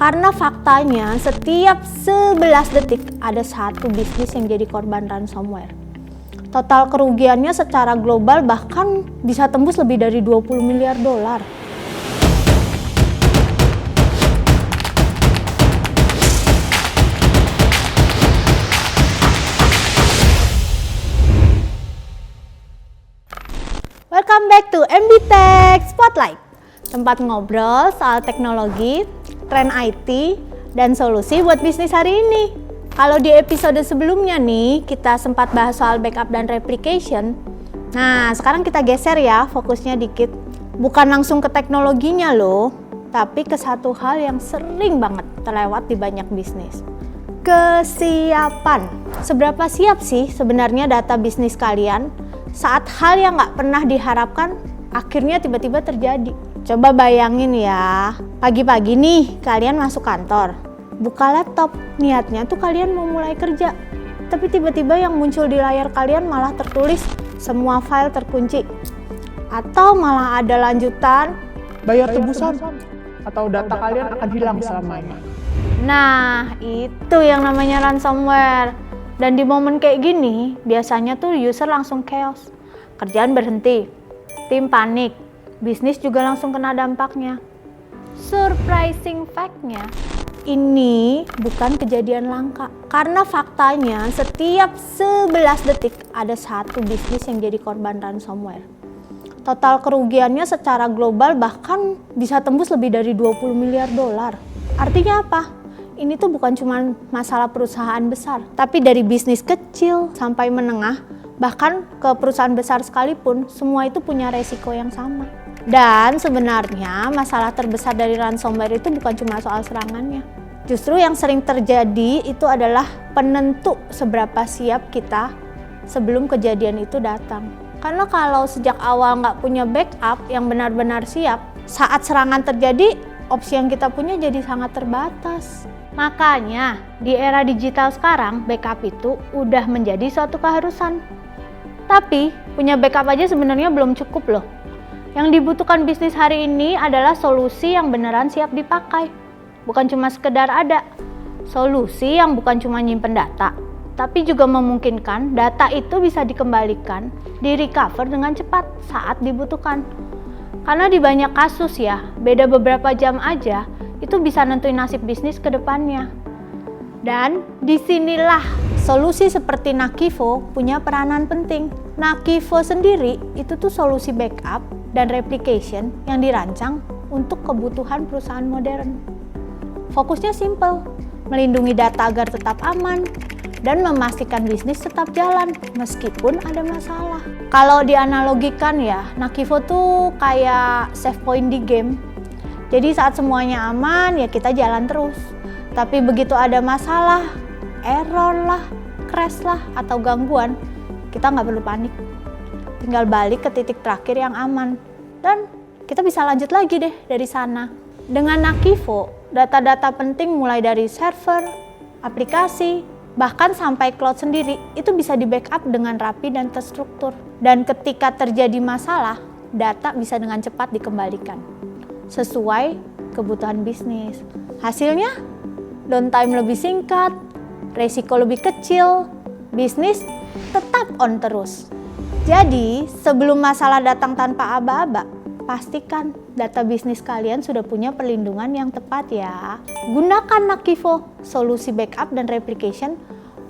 Karena faktanya setiap 11 detik ada satu bisnis yang jadi korban ransomware. Total kerugiannya secara global bahkan bisa tembus lebih dari 20 miliar dolar. Welcome back to MB Tech Spotlight, tempat ngobrol soal teknologi, tren IT, dan solusi buat bisnis hari ini. Kalau di episode sebelumnya nih, kita sempat bahas soal backup dan replication. Nah, sekarang kita geser ya fokusnya dikit. Bukan langsung ke teknologinya loh, tapi ke satu hal yang sering banget terlewat di banyak bisnis. Kesiapan. Seberapa siap sih sebenarnya data bisnis kalian saat hal yang nggak pernah diharapkan akhirnya tiba-tiba terjadi? Coba bayangin ya, pagi-pagi nih kalian masuk kantor, buka laptop, niatnya tuh kalian mau mulai kerja, tapi tiba-tiba yang muncul di layar kalian malah tertulis semua file terkunci, atau malah ada lanjutan bayar tebusan atau data kalian akan hilang selamanya. Nah, itu yang namanya ransomware. Dan di momen kayak gini, biasanya tuh user langsung chaos, kerjaan berhenti, tim panik, bisnis juga langsung kena dampaknya. Surprising fact-nya, ini bukan kejadian langka. Karena faktanya setiap 11 detik ada satu bisnis yang jadi korban ransomware. Total kerugiannya secara global bahkan bisa tembus lebih dari 20 miliar dolar. Artinya apa? Ini tuh bukan cuma masalah perusahaan besar, tapi dari bisnis kecil sampai menengah, bahkan ke perusahaan besar sekalipun, semua itu punya resiko yang sama. Dan sebenarnya masalah terbesar dari ransomware itu bukan cuma soal serangannya. Justru yang sering terjadi itu adalah penentu seberapa siap kita sebelum kejadian itu datang. Karena kalau sejak awal nggak punya backup yang benar-benar siap, saat serangan terjadi, opsi yang kita punya jadi sangat terbatas. Makanya di era digital sekarang backup itu udah menjadi suatu keharusan. Tapi punya backup aja sebenarnya belum cukup loh. Yang dibutuhkan bisnis hari ini adalah solusi yang beneran siap dipakai. Bukan cuma sekedar ada. Solusi yang bukan cuma nyimpen data, tapi juga memungkinkan data itu bisa dikembalikan, di-recover dengan cepat saat dibutuhkan. Karena di banyak kasus ya, beda beberapa jam aja, itu bisa nentuin nasib bisnis ke depannya. Dan disinilah solusi seperti Nakivo punya peranan penting. Nakivo sendiri itu tuh solusi backup dan replication yang dirancang untuk kebutuhan perusahaan modern. Fokusnya simple, melindungi data agar tetap aman dan memastikan bisnis tetap jalan meskipun ada masalah. Kalau dianalogikan ya, Nakivo tuh kayak save point di game. Jadi saat semuanya aman ya kita jalan terus. Tapi begitu ada masalah, error lah, crash lah atau gangguan, kita nggak perlu panik. Tinggal balik ke titik terakhir yang aman. Dan kita bisa lanjut lagi deh dari sana. Dengan Nakivo, data-data penting mulai dari server, aplikasi, bahkan sampai cloud sendiri itu bisa di-backup dengan rapi dan terstruktur. Dan ketika terjadi masalah, data bisa dengan cepat dikembalikan sesuai kebutuhan bisnis. Hasilnya, downtime lebih singkat, resiko lebih kecil, bisnis tetap on terus. Jadi, sebelum masalah datang tanpa aba-aba, pastikan data bisnis kalian sudah punya perlindungan yang tepat ya. Gunakan Nakivo, solusi backup dan replication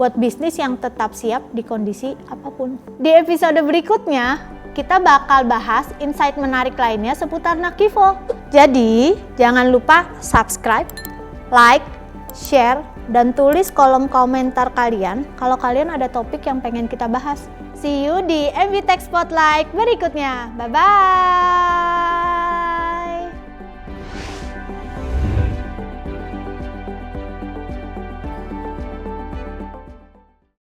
buat bisnis yang tetap siap di kondisi apapun. Di episode berikutnya, kita bakal bahas insight menarik lainnya seputar Nakivo. Jadi, jangan lupa subscribe, like, share, dan tulis kolom komentar kalian kalau kalian ada topik yang pengen kita bahas. See you di MB Tech Spotlight berikutnya. Bye-bye!